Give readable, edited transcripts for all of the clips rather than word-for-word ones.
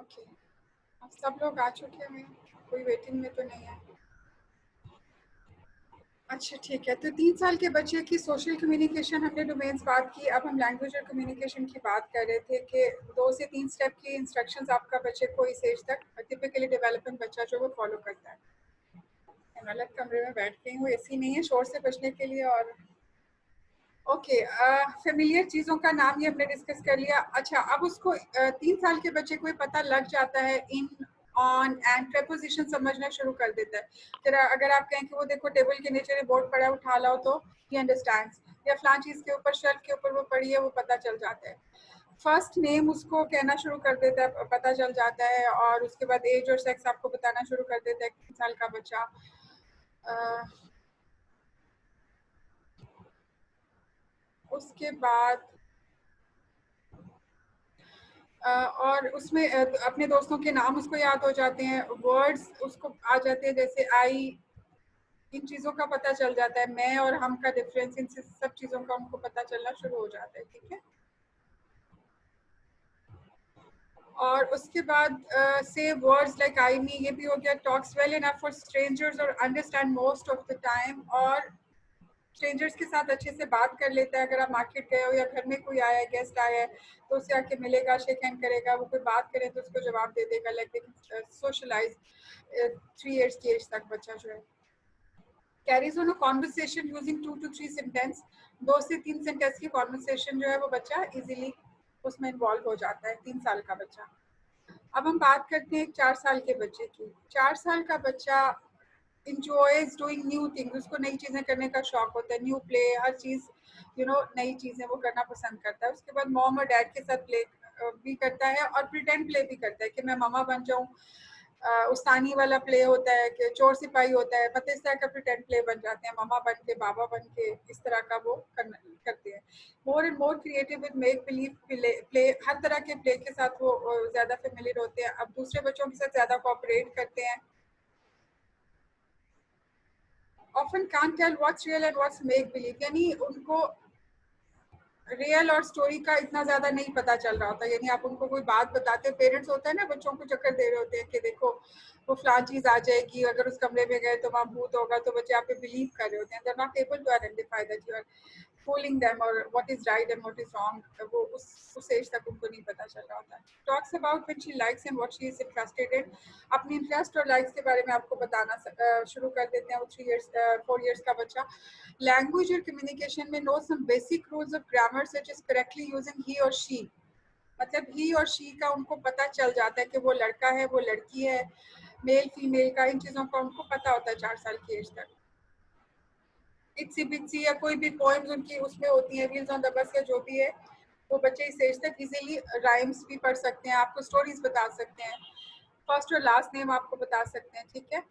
Okay, अब सब लोग आ चुके हैं, कोई वेटिंग में तो नहीं है। अच्छा ठीक है, तो 3 साल के बच्चे की सोशल कम्युनिकेशन हमने डोमेन्स बात की। अब हम लैंग्वेज और कम्युनिकेशन की बात कर रहे थे कि 2 से 3 स्टेप की इंस्ट्रक्शंस आपका बच्चे को इस एज तक टिपिकली डेवलपमेंट बच्चा जो वो फॉलो करता है। मैं गलत कमरे में बैठ गई हूँ, एसी नहीं है शोर से बचने के लिए। और ओके, फेमिलियर चीज़ों का नाम ये हमने डिस्कस कर लिया। अच्छा, अब उसको 3 साल के बच्चे को पता लग जाता है इन ऑन एंड प्रेपोजिशन समझना शुरू कर देता है। जरा अगर आप कहें कि वो देखो टेबल के नीचे बोर्ड पड़ा उठा लाओ तो ही अंडरस्टैंड्स, या फलां चीज़ के ऊपर शेल्फ के ऊपर वो पड़ी है वो पता चल जाता है। फर्स्ट नेम उसको कहना शुरू कर देता है, पता चल जाता है। और उसके बाद एज और सेक्स आपको बताना शुरू कर देता है 3 साल का बच्चा। उसके बाद और उसमें अपने दोस्तों के नाम उसको याद हो जाते हैं, वर्ड्स उसको आ जाते हैं जैसे आई, इन चीज़ों का पता चल जाता है। मैं और हम का डिफरेंस, इन सब चीज़ों का उनको पता चलना शुरू हो जाता है। ठीक है, और उसके बाद से वर्ड्स लाइक आई मी, ये भी हो गया। Talks well enough for strangers और understand most of the time, और स्ट्रेंजर्स के साथ अच्छे से बात कर लेता है। अगर आप मार्केट गए हो या घर में कोई आया है, गेस्ट आया है, तो उससे आके मिलेगा, शेक हैंड करेगा, वो कोई बात करे तो उसको जवाब दे देगा। लाइक सोशलाइज 3 years की एज तक बच्चा जो है carries on a conversation using 2 to 3 sentence. 2 से 3 सेंटेंस की कॉन्वर्सेशन जो है वो बच्चा इजीली उसमें इन्वॉल्व हो जाता है, 3 साल का बच्चा। अब हम बात करते हैं 4 साल के बच्चे की। 4 साल का बच्चा enjoys doing new things, उसको नई चीज़ें करने का शौक होता है, न्यू प्ले, हर चीज़ नई चीज़ें वो करना पसंद करता है। उसके बाद मॉम और डैड के साथ प्ले भी करता है और प्रिटेंड प्ले भी करता है कि मैं मामा बन जाऊँ। उस्तानी वाला प्ले होता है कि चोर सिपाही होता है, मतलब इस तरह का प्रिटेंड प्ले बन जाते हैं, मामा बन के, बाबा बन के, इस तरह का वो करते हैं। More and more creative with make believe play, हर तरह के प्ले के साथ वो ज़्यादा फेमिलियर होते हैं। अब दूसरे बच्चों के साथ ज़्यादा कोऑपरेट करते हैं। often can't tell what's real and what's make believe, यानी उनको रियल और स्टोरी का इतना ज्यादा नहीं पता चल रहा होता। यानी आप उनको कोई बात बताते, पेरेंट्स होता है ना बच्चों को चक्कर दे रहे होते हैं कि देखो वो फलां चीज आ जाएगी, अगर उस कमरे में गए तो वहाँ भूत होगा, तो बच्चे आप पे बिलीव कर रहे होते हैं। they're not able to identify that you are fooling them or what is right and what is wrong। वो उस एज तक उनको नहीं पता चल रहा होता। Talks about when she likes and what she is interested in, अपनी इंटरेस्ट और लाइक्स के बारे में आपको बताना शुरू कर देते हैं वो 4 years का बच्चा। लैंग्वेज और कम्युनिकेशन में know some basic rules of grammar such is correctly using he और शी, मतलब ही और शी का उनको पता चल जाता है कि वो लड़का है, वो लड़की है, मेल फीमेल का, इन चीज़ों का उनको पता होता है 4 साल की एज तक। इट्सी बिट्सी या कोई भी पोएम्स उनकी उसमें होती हैं, व्हील्स ऑन द बस या जो भी है, वो बच्चे इस एज तक इजीली राइम्स भी पढ़ सकते हैं, आपको स्टोरीज बता सकते हैं, फर्स्ट और लास्ट नेम आपको बता सकते हैं। ठीक है,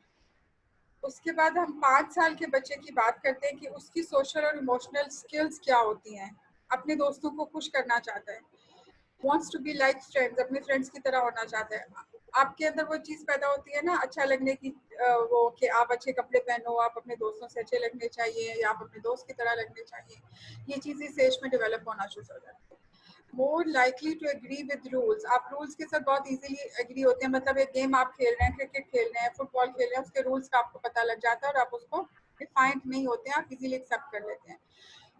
उसके बाद हम 5 साल के बच्चे की बात करते हैं कि उसकी सोशल और इमोशनल स्किल्स क्या होती हैं। अपने दोस्तों को खुश करना चाहता है, wants to be like friends, अपने फ्रेंड्स की तरह होना चाहता है। आपके अंदर वो चीज़ पैदा होती है ना अच्छा लगने की, वो कि आप अच्छे कपड़े पहनो, आप अपने दोस्तों से अच्छे लगने चाहिए, या आप अपने दोस्त की तरह लगने चाहिए। ये चीज़ इस एज में डेवलप होना शुरू हो जाती है। More likely to agree with rules, आप रूल्स के साथ बहुत इजीली एग्री होते हैं। मतलब एक गेम आप खेल रहे हैं, क्रिकेट खेल रहे हैं, फुटबॉल खेल रहे हैं, उसके रूल्स का आपको पता लग जाता है और आप उसको डिफाइंड नहीं होते हैं, आप इजीली एक्सेप्ट कर लेते हैं।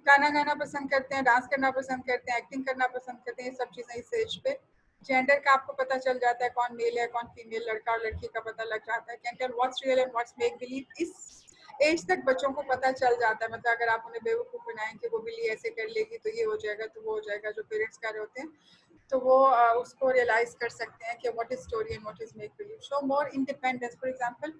गाना गाना पसंद करते हैं, डांस करना पसंद करते हैं, एक्टिंग करना पसंद करते हैं, ये सब चीज़ें इस एज पे। जेंडर का आपको पता चल जाता है, कौन मेल है कौन फीमेल, लड़का और लड़की का पता लग जाता है। Can tell what's real and what's make believe, इस एज तक बच्चों को पता चल जाता है। मतलब अगर आप उन्हें बेवकूफ़ बनाएं कि वो बिल्ली ऐसे कर लेगी तो ये हो जाएगा तो वो हो जाएगा, जो पेरेंट्स कर रहे होते हैं, तो वो उसको रियलाइज कर सकते हैं कि what is story and what is make believe. Show more independence, for example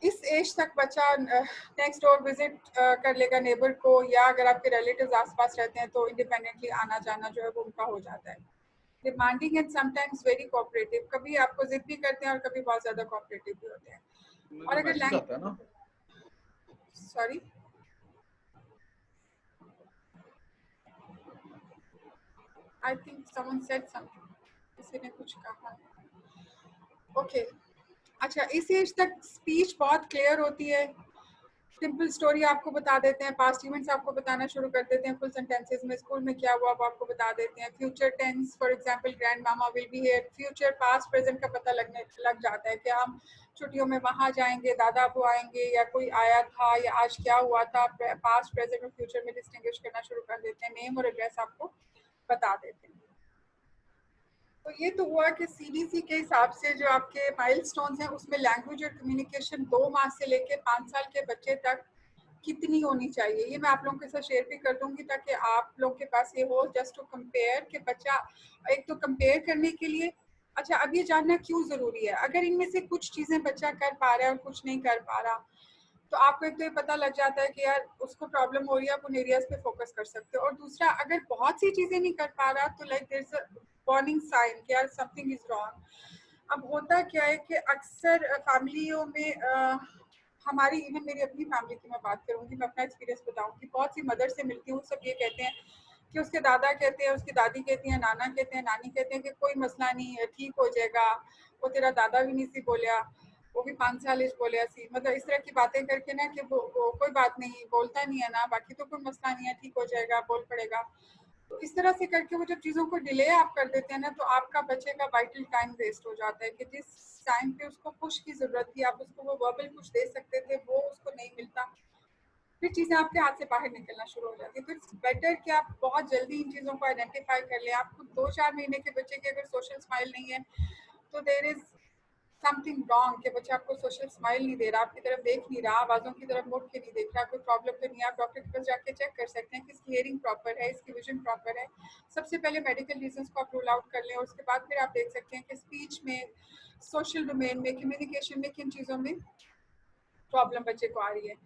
इस एज तक बच्चा नेक्स्ट डोर विजिट कर लेगा नेबर को, या अगर आपके रिलेटिव्स आसपास रहते हैं तो इंडिपेंडेंटली आना जाना जो है वो उनका हो जाता है। Demanding and sometimes very cooperative, कभी आपको जिद भी करते हैं और कभी बहुत ज्यादा कोऑपरेटिव भी होते हैं। और अगर मैसेज आता है ना, sorry I think someone said something, किसी ने कुछ कहा। ओके अच्छा, इस एज तक स्पीच बहुत क्लियर होती है, सिंपल स्टोरी आपको बता देते हैं, पास्ट इवेंट्स आपको बताना शुरू कर देते हैं फुल सेंटेंसेस में, स्कूल में क्या हुआ वो आपको बता देते हैं। Future tense, for example grand mama will be here, future past present का पता लग जाता है कि हम छुट्टियों में वहां जाएंगे, दादा अबू आएंगे, या कोई आया था, या आज क्या हुआ था। पास्ट प्रेजेंट और फ्यूचर में डिस्टिंग्विश करना शुरू कर देते हैं, नेम और एड्रेस आपको बता देते हैं। तो ये तो हुआ कि सीडीसी के हिसाब से जो आपके माइलस्टोन्स हैं उसमें लैंग्वेज और कम्युनिकेशन 2 माह से लेके 5 साल के बच्चे तक कितनी होनी चाहिए, ये मैं आप लोगों के साथ शेयर भी कर दूंगी ताकि आप लोगों के पास ये हो जस्ट टू कंपेयर कि बच्चा, एक तो कंपेयर करने के लिए। अच्छा, अब ये जानना क्यों ज़रूरी है, अगर इनमें से कुछ चीज़ें बच्चा कर पा रहा है और कुछ नहीं कर पा रहा, तो आपको एक तो ये पता लग जाता है कि यार उसको प्रॉब्लम हो रही है, आप उन एरियाज पे फोकस कर सकते हो। और दूसरा, अगर बहुत सी चीज़ें नहीं कर पा रहा तो like there is a warning sign कि यार समथिंग इज रॉन्ग। अब होता क्या है कि अक्सर फैमिलियों में हमारी, इवन मेरी अपनी फैमिली की मैं बात करूंगी, मैं अपना एक्सपीरियंस बताऊंगी, बहुत सी मदर से मिलती हूँ, सब ये कहते हैं कि उसके दादा कहते हैं, उसकी दादी कहती है, नाना कहते हैं, नानी कहते हैं कि कोई मसला नहीं है, ठीक हो जाएगा, वो तेरा दादा भी नहीं सी बोलिया, वो भी 5 साल इस बोलिया सी, मतलब इस तरह की बातें करके ना कि वो कोई बात नहीं, बोलता नहीं है ना, बाकी तो कोई मसला नहीं है, ठीक हो जाएगा, बोल पड़ेगा। तो इस तरह से करके वो जब चीज़ों को डिले आप कर देते हैं ना, तो आपका बच्चे का वाइटल टाइम वेस्ट हो जाता है कि जिस टाइम पे उसको पुश की ज़रूरत थी, आप उसको वो वर्बल पुश दे सकते थे, वो उसको नहीं मिलता, फिर चीज़ें आपके हाथ से बाहर निकलना शुरू हो जाती है। तो इट्स बेटर कि आप बहुत जल्दी इन चीज़ों को आइडेंटिफाई कर लें। आपको 2-4 महीने के बच्चे की अगर सोशल स्माइल नहीं है, तो देयर इज़ समथिंग रॉन्ग कि बच्चा आपको सोशल स्माइल नहीं दे रहा, आपकी तरफ देख नहीं रहा, आवाज़ों की तरफ मुड़ के नहीं देख रहा, कोई प्रॉब्लम तो नहीं है, आप डॉक्टर के पास जाके चेक कर सकते हैं कि इसकी हियरिंग प्रॉपर है, इसकी विजन प्रॉपर है। सबसे पहले मेडिकल रीजंस को आप रूल आउट कर लें, और उसके बाद फिर आप देख सकते हैं कि स्पीच में, सोशल डोमेन में, कम्युनिकेशन में किन चीज़ों में प्रॉब्लम बच्चे को आ रही है।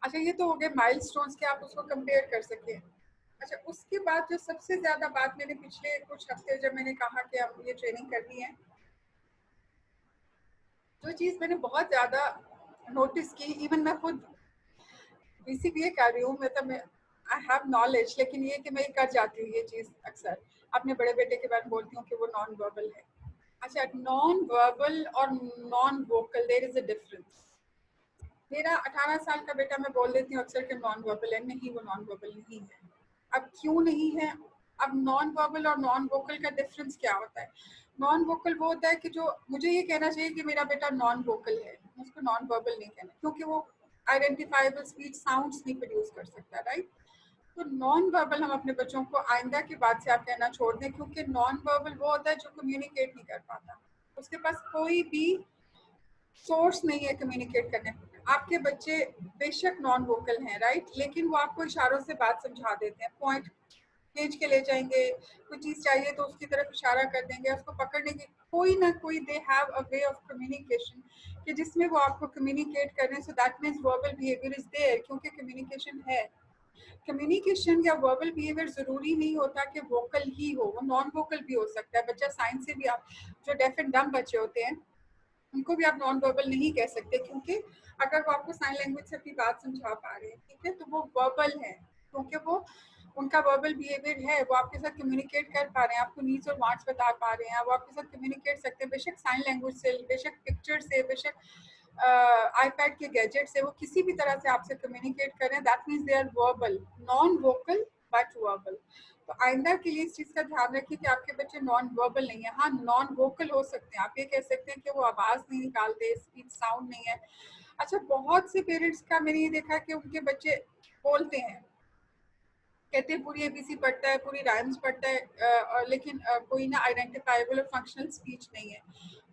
अच्छा, ये तो हो गए माइलस्टोन्स के, आप उसको कंपेयर कर सकें। अच्छा, उसके बाद जो सबसे ज़्यादा बात मैंने पिछले कुछ हफ्ते जब मैंने कहा कि हम ये ट्रेनिंग करनी है, जो चीज़ मैंने बहुत ज़्यादा नोटिस की, इवन मैं खुद बीसीबीए कर रही हूँ, मतलब मैं आई हैव नॉलेज, लेकिन ये कि मैं कर जाती हूँ ये चीज़ अक्सर। अपने बड़े बेटे के बारे में बोलती हूँ कि वो नॉन वर्बल है। अच्छा, नॉन वर्बल और non vocal, there is a difference. मेरा 18 साल का बेटा, मैं बोल देती हूँ अक्सर कि नॉन वर्बल है, नहीं वो नॉन वर्बल नहीं है। अब क्यों नहीं है? अब नॉन वर्बल और नॉन वोकल का डिफरेंस क्या होता है? नॉन वोकल वो होता है कि जो मुझे ये कहना चाहिए कि मेरा बेटा नॉन वोकल है, उसको नॉन वर्बल नहीं कहना, क्योंकि वो आइडेंटिफाइबल स्पीच साउंड्स नहीं प्रोड्यूस कर सकता, राइट? तो नॉन वर्बल हम अपने बच्चों को आइंदा की बात से आप कहना छोड़ दें, क्योंकि नॉन वर्बल वो होता है जो कम्युनिकेट नहीं कर पाता, उसके पास कोई भी सोर्स नहीं है कम्युनिकेट करने। आपके बच्चे बेशक नॉन वोकल हैं, राइट, लेकिन वो आपको इशारों से बात समझा देते हैं, पॉइंट खींच के ले जाएंगे, कोई चीज चाहिए तो उसकी तरफ इशारा कर देंगे, उसको पकड़ने की कोई ना कोई, they have a way of communication कि जिसमें वो आपको कम्युनिकेट कर रहे हैं। So that means verbal behaviour is there, क्योंकि कम्युनिकेशन है। कम्युनिकेशन या वर्बल बिहेवियर जरूरी नहीं होता कि वोकल ही हो, वो नॉन वोकल भी हो सकता है। बच्चा साइंस से भी, आप जो डेफ एंड डम बच्चे होते हैं उनको भी आप नॉन वर्बल नहीं कह सकते, क्योंकि अगर वो आपको साइन लैंग्वेज से अपनी बात समझा पा रहे हैं, ठीक है, तो वो वर्बल है, क्योंकि वो उनका वर्बल बिहेवियर है, वो आपके साथ कम्युनिकेट कर पा रहे हैं, आपको नीड्स और वांट्स बता पा रहे हैं, वो आपके साथ कम्युनिकेट सकते हैं, बेशक साइन लैंग्वेज से, बेशक पिक्चर से, बेशक आईपैड के गैजेट से, वो किसी भी तरह से आपसे कम्युनिकेट कर रहे हैं, that means they are verbal, non vocal but verbal. तो आइंदा के लिए इस चीज़ का ध्यान रखिए कि आपके बच्चे नॉन वर्बल नहीं है, हाँ नॉन वोकल हो सकते हैं। आप ये कह सकते हैं कि वो आवाज़ नहीं निकालते, स्पीच साउंड नहीं है। अच्छा, बहुत से पेरेंट्स का मैंने ये देखा कि उनके बच्चे बोलते हैं, कहते हैं पूरी एबीसी पढ़ता है, पूरी राइम्स पढ़ता है, लेकिन कोई ना आइडेंटिफाइबल और फंक्शनल स्पीच नहीं है।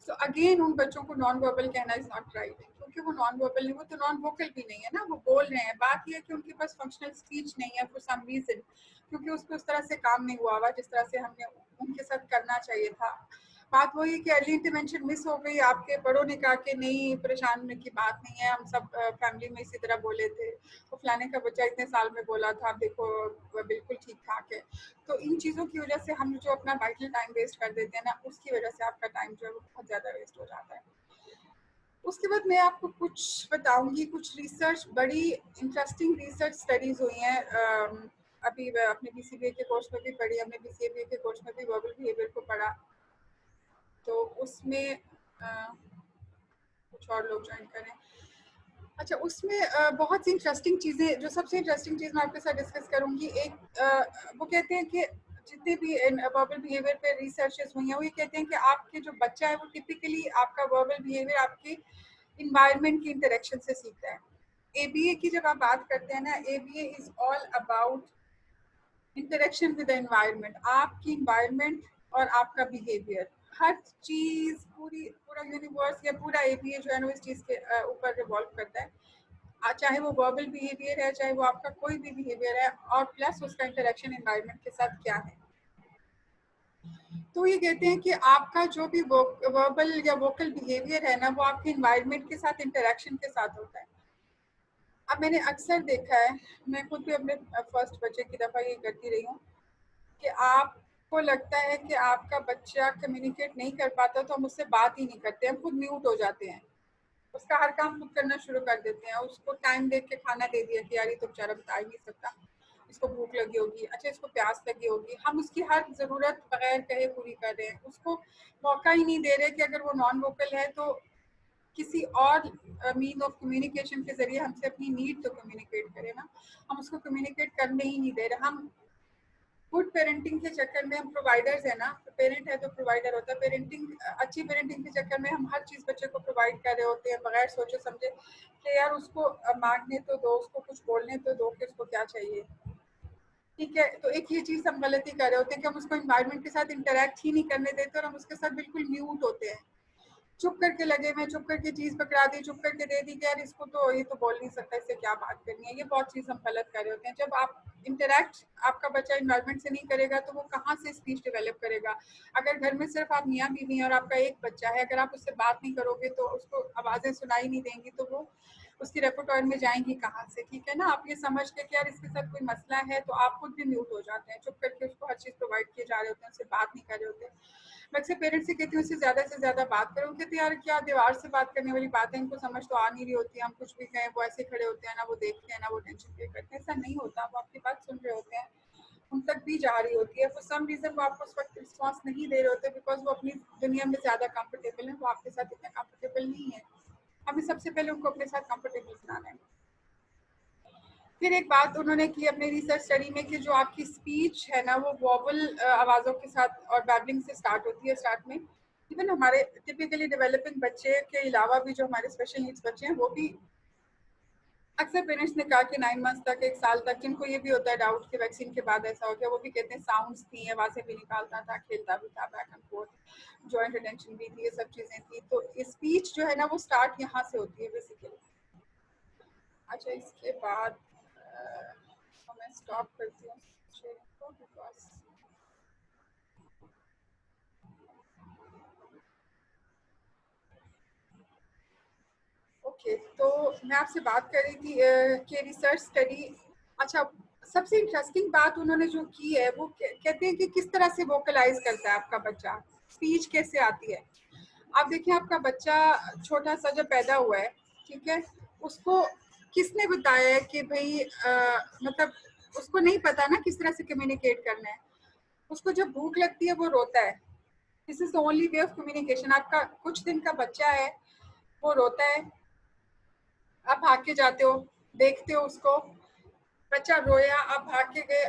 सो अगेन उन बच्चों को नॉन वर्बल कहना इज नॉट राइट, क्योंकि वो नॉन वर्बल नहीं, वो तो नॉन वोकल भी नहीं है ना, वो बोल रहे हैं। बात ये है कि उनके पास फंक्शनल स्पीच नहीं है फॉर सम रीजन, क्योंकि उसको उस तरह से काम नहीं हुआ हुआ जिस तरह से हमने उनके साथ करना चाहिए था। बात वही है कि अर्ली इंटरवेंशन मिस हो गई। आपके बड़ों ने कहा कि नहीं, परेशान होने की बात नहीं है, हम सब फैमिली में इसी तरह बोले थे, तो फलाने का बच्चा इतने साल में बोला था, देखो वो बिल्कुल ठीक ठाक है। तो इन चीज़ों की वजह से हम जो अपना वाइटल टाइम वेस्ट कर देते हैं ना, उसकी वजह से आपका टाइम जो है वो बहुत ज़्यादा वेस्ट हो जाता है। उसके बाद मैं आपको कुछ बताऊंगी, कुछ रिसर्च, बड़ी इंटरेस्टिंग रिसर्च स्टडीज हुई हैं। अभी अपने बीसीबीए के कोर्स में भी पढ़ी, हमने बीसीबीए के कोर्स में भी वर्बल बिहेवियर को पढ़ा, तो उसमें कुछ और लोग ज्वाइन करें। अच्छा, उसमें बहुत सी इंटरेस्टिंग चीज़ें, जो सबसे इंटरेस्टिंग चीज़ मैं आपके साथ डिस्कस करूंगी, वो कहते हैं कि जितने भी वर्बल बिहेवियर पे रिसर्चेस हुई हैं, वो ये कहते हैं कि आपके जो बच्चा है वो टिपिकली आपका वर्बल बिहेवियर आपके इन्वायरमेंट की इंटरेक्शन से सीखता है। एबीए की जब आप बात करते हैं ना, ABA is all about interaction with the environment. आपकी इन्वायरमेंट और आपका बिहेवियर, हर चीज, पूरा यूनिवर्स या पूरा एबीए जो है ना, इस चीज के ऊपर रिवॉल्व करता है। चाहे वो वर्बल बिहेवियर है, चाहे वो आपका कोई भी बिहेवियर है, और प्लस उसका इंटरेक्शन एनवायरनमेंट के साथ क्या है। तो ये कहते हैं कि आपका जो भी वर्बल या वोकल बिहेवियर है ना, वो आपके एनवायरनमेंट के साथ इंटरेक्शन के साथ होता है। अब मैंने अक्सर देखा है, मैं खुद भी अपने फर्स्ट बच्चे की दफ़ा ये करती रही हूँ, कि आपको लगता है कि आपका बच्चा कम्युनिकेट नहीं कर पाता तो हम उससे बात ही नहीं करते, हम खुद म्यूट हो जाते हैं, उसका हर काम खुद करना शुरू कर देते हैं। उसको टाइम देख के खाना दे दिया कि यार ये तो बेचारा बता ही नहीं सकता, इसको भूख लगी होगी, अच्छा इसको प्यास लगी होगी, हम उसकी हर ज़रूरत बगैर कहे पूरी कर रहे हैं। उसको मौका ही नहीं दे रहे कि अगर वो नॉन वोकल है तो किसी और मीन ऑफ कम्युनिकेशन के जरिए हमसे अपनी नीड तो कम्युनिकेट करे ना, हम उसको कम्युनिकेट करने ही नहीं दे रहे। हम गुड पेरेंटिंग के चक्कर में, हम प्रोवाइडर्स है ना, पेरेंट है तो प्रोवाइडर होता है। पेरेंटिंग, अच्छी पेरेंटिंग के चक्कर में हम हर चीज़ बच्चे को प्रोवाइड कर रहे होते हैं बगैर सोचे समझे कि यार उसको मांगने तो दो, उसको कुछ बोलने तो दो कि उसको क्या चाहिए। ठीक है, तो एक ये चीज़ हम गलती कर रहे होते हैं कि हम उसको इन्वायरमेंट के साथ इंटरेक्ट ही नहीं करने देते और हम उसके साथ बिल्कुल म्यूट होते हैं, चुप करके लगे हुए, चुप करके चीज पकड़ा दी, चुप करके दे दी कि यार इसको तो ये तो बोल नहीं सकता, इससे क्या बात करनी है। ये बहुत चीज हम गलत कर रहे होते हैं। जब आप इंटरेक्ट, आपका बच्चा इन्वायरमेंट से नहीं करेगा तो वो कहाँ से स्पीच डेवलप करेगा। अगर घर में सिर्फ आप मियाँ बीवी हैं और आपका एक बच्चा है, अगर आप उससे बात नहीं करोगे तो उसको आवाजें सुनाई नहीं देंगी, तो वो उसकी रेपोटॉयर में जाएंगी कहाँ से। ठीक है ना, आप ये समझ के कि यार इसके साथ कोई मसला है तो आप खुद भी म्यूट हो जाते हैं, चुप करके उसको हर चीज प्रोवाइड किए जा रहे होते हैं, उससे बात नहीं कर रहे होते। मैं अक्सर पेरेंट्स से कहती हूँ उससे ज़्यादा बात करो, कहते यार क्या दीवार से बात करने वाली बात है, इनको समझ तो आ नहीं रही होती है, हम कुछ भी कहें वो ऐसे खड़े होते हैं ना, वो देखते हैं ना, वो टेंशन पे करते हैं। ऐसा नहीं होता, वो आपकी बात सुन रहे होते हैं, उन तक भी जा रही होती है। फॉर सम रीजन वो आपको उस वक्त रिस्पॉन्स नहीं दे रहे होते बिकॉज वो अपनी दुनिया में ज़्यादा कंफर्टेबल है, वो आपके साथ इतना कंफर्टेबल नहीं है। हमें सबसे पहले उनको अपने साथ कंफर्टेबल बनाना है। फिर एक बात उन्होंने की अपने रिसर्च स्टडी में कि जो आपकी स्पीच है ना, वो वॉवल आवाज़ों के साथ और बैबलिंग से स्टार्ट होती है स्टार्ट में। इवन हमारे टिपिकली डेवलपिंग बच्चे के अलावा भी जो हमारे स्पेशल नीड्स बच्चे हैं, वो भी अक्सर पेरेंट्स ने कहा कि 9 मंथ्स तक, 1 साल तक, जिनको ये भी होता है डाउट कि वैक्सीन के बाद ऐसा हो गया, वो भी कहते हैं साउंड्स थी, आवाज़ें भी निकालता था, खेलता भी था, back and fourth, joint attention भी थी, ये सब चीज़ें थी। तो स्पीच जो है ना वो स्टार्ट यहाँ से होती है बेसिकली। अच्छा, इसके बाद तो मैं स्टॉप करती हूँ शेयरिंग को बिकॉज ओके। तो मैं आपसे बात कर रही थी कि रिसर्च स्टडी। अच्छा, सबसे इंटरेस्टिंग बात उन्होंने जो की है वो कहते हैं कि किस तरह से वोकलाइज करता है आपका बच्चा, स्पीच कैसे आती है। आप देखिए, आपका बच्चा छोटा सा जब पैदा हुआ है, ठीक है, उसको किसने बताया है कि भाई मतलब उसको नहीं पता ना किस तरह से कम्युनिकेट करना है। उसको जब भूख लगती है वो रोता है, this is the only way of communication. आपका कुछ दिन का बच्चा है, वो रोता है, आप भाग के जाते हो, देखते हो उसको, बच्चा रोया, आप भाग के गए,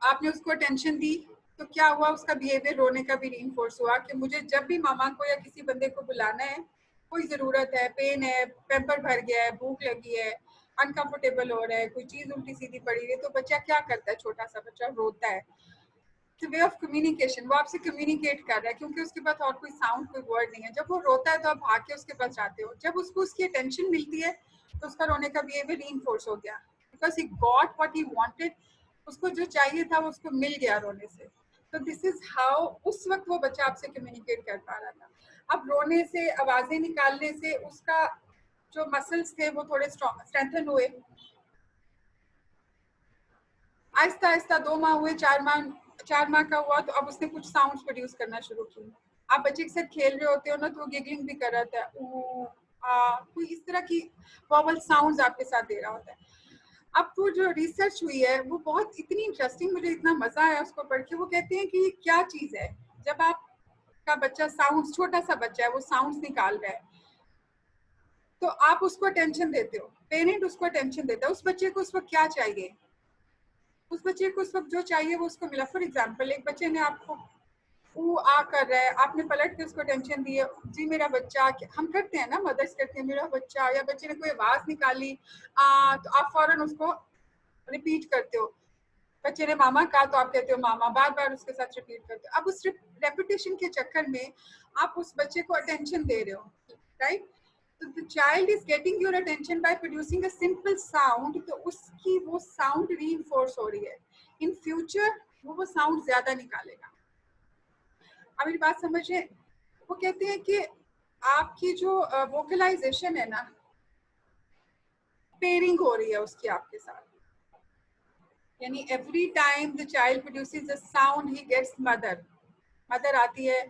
आपने उसको अटेंशन दी, तो क्या हुआ, उसका बिहेवियर रोने का भी रीइंफोर्स हुआ कि मुझे जब भी मामा को या किसी बंदे को बुलाना है, कोई जरूरत है, पेन है, पेम्पर भर गया है, भूख लगी है, अनकंफर्टेबल हो रहा है, कोई चीज उल्टी सीधी पड़ी है, तो बच्चा क्या करता है, छोटा सा बच्चा रोता है। वे ऑफ कम्युनिकेशन, वो आपसे कम्युनिकेट कर रहा है क्योंकि उसके पास और कोई साउंड, कोई वर्ड नहीं है। जब वो रोता है तो आप भाग के उसके पास जाते हो, जब उसको उसकी अटेंशन मिलती है तो उसका रोने का बिहेवियर रीइंफोर्स हो गया because he got what he wanted. उसको जो चाहिए था वो उसको मिल गया रोने से। तो दिस इज हाउ उस वक्त वो बच्चा आपसे कम्युनिकेट कर पा रहा था। अब रोने से, आवाजें निकालने से उसका जो मसल्स थे वो थोड़े स्ट्रेंथन हुए, आहिस्ता आहिस्ता 2 माह हुए, 4 माह का हुआ तो अब उसने कुछ साउंड्स प्रोड्यूस करना शुरू किए। आप बच्चे के साथ खेल रहे होते हो ना तो वो गिगलिंग भी कर रहा था, कोई इस तरह की वॉवल साउंड्स आपके साथ दे रहा होता है। अब वो जो रिसर्च हुई है वो बहुत इतनी इंटरेस्टिंग, मुझे इतना मजा आया उसको पढ़ के। वो कहते हैं कि क्या चीज है, जब आपका बच्चा साउंड्स, छोटा सा बच्चा है, वो साउंड्स निकाल रहा है, तो आप उसको अटेंशन देते हो, पेरेंट उसको अटेंशन देता है, उस बच्चे को उस वक्त क्या चाहिए, उस बच्चे को उस वक्त जो चाहिए वो उसको मिला। फॉर एग्जाम्पल एक बच्चे ने आपको वो आ कर रहा है, आपने पलट के उसको टेंशन दी है, जी मेरा बच्चा, हम करते हैं ना, मदर्स करते हैं मेरा बच्चा, या बच्चे ने कोई आवाज निकाली तो आप फौरन उसको रिपीट करते हो। बच्चे ने मामा कहा तो आप कहते हो मामा, बार बार उसके साथ रिपीट करते हो। अब उस रेपिटेशन के चक्कर में आप उस बच्चे को अटेंशन दे रहे हो, राइट? तो the child is getting your attention by producing a simple sound, तो उसकी वो साउंड रीइंफोर्स हो रही है, इन फ्यूचर वो साउंड ज्यादा निकालेगा। अब मेरी बात समझे, वो कहते हैं कि आपकी जो वोकलाइजेशन है ना, पेयरिंग हो रही है उसकी आपके साथ, यानी every time the child produces a sound he gets mother, mother आती है,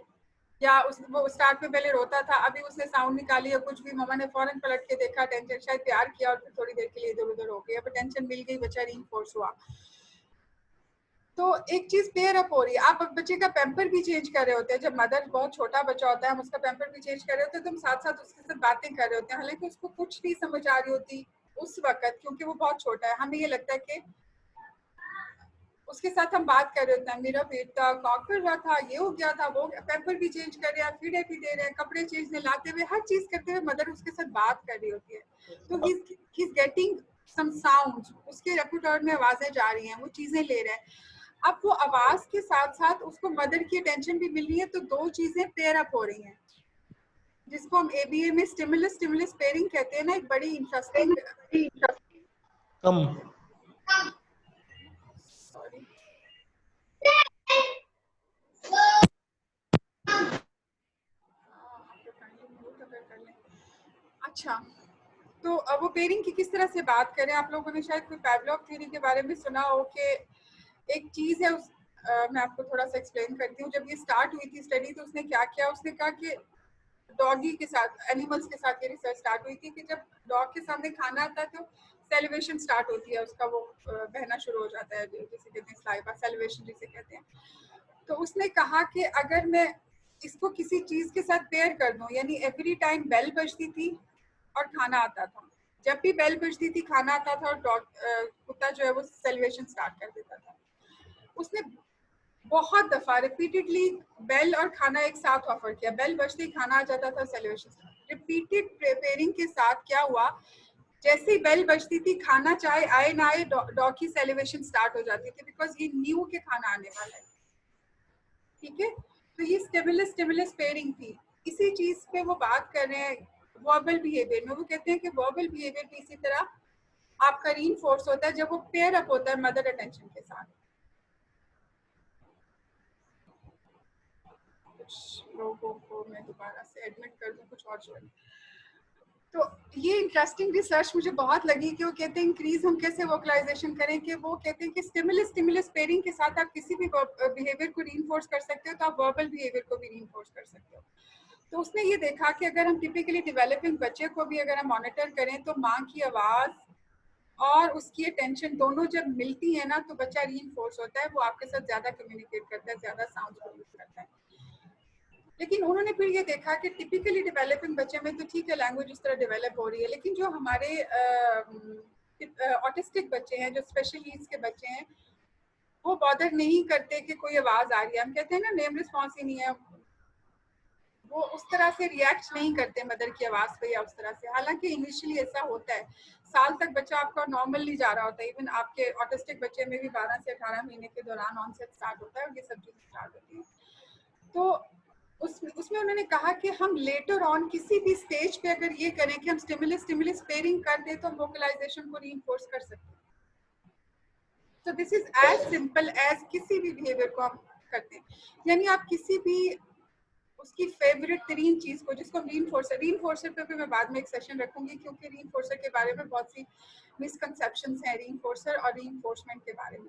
या वो स्टार्ट में पहले रोता था, अभी उसने साउंड निकाली है कुछ भी, मम्मा ने फौरन पलट के देखा, टेंशन, शायद प्यार किया और फिर थोड़ी देर के लिए इधर उधर हो गई, अब टेंशन मिल गई, बच्चा रीइंफोर्स हुआ। तो एक चीज पेयर अप हो रही है। आप बच्चे का पैम्पर भी चेंज कर रहे होते हैं, जब मदर बहुत छोटा बच्चा होता है हम उसका पैम्पर भी चेंज कर रहे होते हैं, तो हम साथ साथ उसके साथ बातें कर रहे होते हैं, हालांकि उसको कुछ नहीं समझ आ रही होती उस वक्त, क्योंकि वो बहुत छोटा है। हमें ये लगता है कि उसके साथ हम बात कर रहे होते हैं, मेरा बेटा कॉक कर रहा था, ये हो गया था, वो पैम्पर भी चेंज कर रहे हैं, फीडे भी दे रहे हैं, कपड़े चेंज लाते हुए, हर चीज करते हुए मदर उसके साथ बात कर रही होती है। तो he is getting some sounds, उसके रेपर्टोर में आवाजें जा रही हैं, वो चीजें ले रहे हैं। अब वो आवाज के साथ साथ उसको मदर की अटेंशन भी मिल रही है, तो दो चीजें पेयर अप हो रही हैं, जिसको हम एबीए में स्टिमुलस स्टिमुलस पेयरिंग कहते हैं ना। एक बड़ी इंटरेस्टिंग कम सॉरी अच्छा, तो अब वो पेयरिंग की किस तरह से बात करें। आप लोगों ने शायद कोई पैवलोव थ्योरी के बारे में सुना हो कि एक चीज है मैं आपको थोड़ा सा एक्सप्लेन करती हूँ। जब ये स्टार्ट हुई थी स्टडी, तो उसने क्या किया, उसने कहा कि डॉगी के साथ, एनिमल्स के साथ ये रिसर्च स्टार्ट हुई थी कि जब डॉग के सामने खाना आता है तो सेलिब्रेशन स्टार्ट होती है, उसका वो बहना शुरू हो जाता है, जिसे कहते हैं स्लाइवा, सेलिब्रेशन जिसे कहते हैं। तो उसने कहा कि अगर मैं इसको किसी चीज के साथ पेयर कर दूं, यानी एवरी टाइम बेल बजती थी और खाना आता था, जब भी बेल बजती थी खाना आता था, और डॉग कुत्ता जो है वो सेलिब्रेशन स्टार्ट कर देता था। उसने बहुत दफा रिपीटेडली बेल और खाना एक साथ ऑफर किया, बेल बजते ही खाना आ जाता था, सेलिब्रेशन। रिपीटेड प्रिपेयरिंग के साथ क्या हुआ, जैसे ही बेल बजती थी, खाना चाहे आए ना आए, डॉग की सेलिब्रेशन स्टार्ट हो जाती थी, बिकॉज ही न्यू के खाना आने वाला है। ठीक है, तो ये स्टिमुलस स्टिमुलस पेयरिंग थी। इसी चीज पे वो बात कर रहे हैं वर्बल बिहेवियर में। वो कहते हैं कि वर्बल बिहेवियर भी इसी तरह आपका रीइंफोर्स होता है जब वो पेयर अप होता है मदर अटेंशन के साथ। कुछ लोगों को मैं दोबारा से एडमिट कर दूं, कुछ और जोड़ें। तो ये इंटरेस्टिंग रिसर्च मुझे बहुत लगी कि वो कहते हैं इंक्रीज हम कैसे वोकलाइजेशन करें, कि वो कहते हैं कि स्टिमुलस स्टिमुलस पेयरिंग के साथ आप किसी भी बिहेवियर को रीइंफोर्स कर सकते हो, तो आप वर्बल बिहेवियर को भी रीइंफोर्स कर सकते हो। तो उसने ये देखा कि अगर हम टिपिकली डेवलपिंग बच्चे को भी अगर हम मॉनिटर करें, तो माँ की आवाज और उसकी अटेंशन दोनों जब मिलती है ना, तो बच्चा रीइंफोर्स होता है, वो आपके साथ ज्यादा कम्युनिकेट करता है, ज्यादा साउंड प्रोड्यूस करता है। लेकिन उन्होंने फिर ये देखा कि टिपिकली डेवलपिंग बच्चे में तो ठीक है, लैंग्वेज इस तरह डेवलप हो रही है, लेकिन जो हमारे ऑटिस्टिक बच्चे हैं, जो स्पेशल नीड्स के बच्चे हैं, वो बॉदर नहीं करते कि कोई आवाज आ रही है। हम कहते हैं ना नेम रिस्पॉन्स ही नहीं है, वो उस तरह से रिएक्ट नहीं करते मदर की आवाज पे या उस तरह से। हालांकि इनिशियली ऐसा होता है, साल तक बच्चा आपका नॉर्मली जा रहा होता है, इवन आपके ऑटिस्टिक बच्चे में भी 12 से 18 महीने के दौरान ऑनसेट स्टार्ट होता है और ये सब चीजें स्टार्ट होती है। तो उसमें उन्होंने कहा कि हम लेटर ऑन किसी भी स्टेज पे अगर ये करें कि हम स्टिमुलस स्टिमुलस पेयरिंग कर दे, तो वोकलाइजेशन को रीइंफोर्स कर सकते हैं। तो this is as simple as किसी भी बिहेवियर को हम करते हैं, यानी आप किसी भी उसकी फेवरेट तरीन चीज को, जिसको हम रीइंफोर्सर पे भी मैं बाद में एक सेशन रखूंगी, क्योंकि रीइंफोर्सर के बारे में बहुत सी मिसकंसेप्शंस हैं रीइंफोर्सर और रीइंफोर्समेंट के बारे में।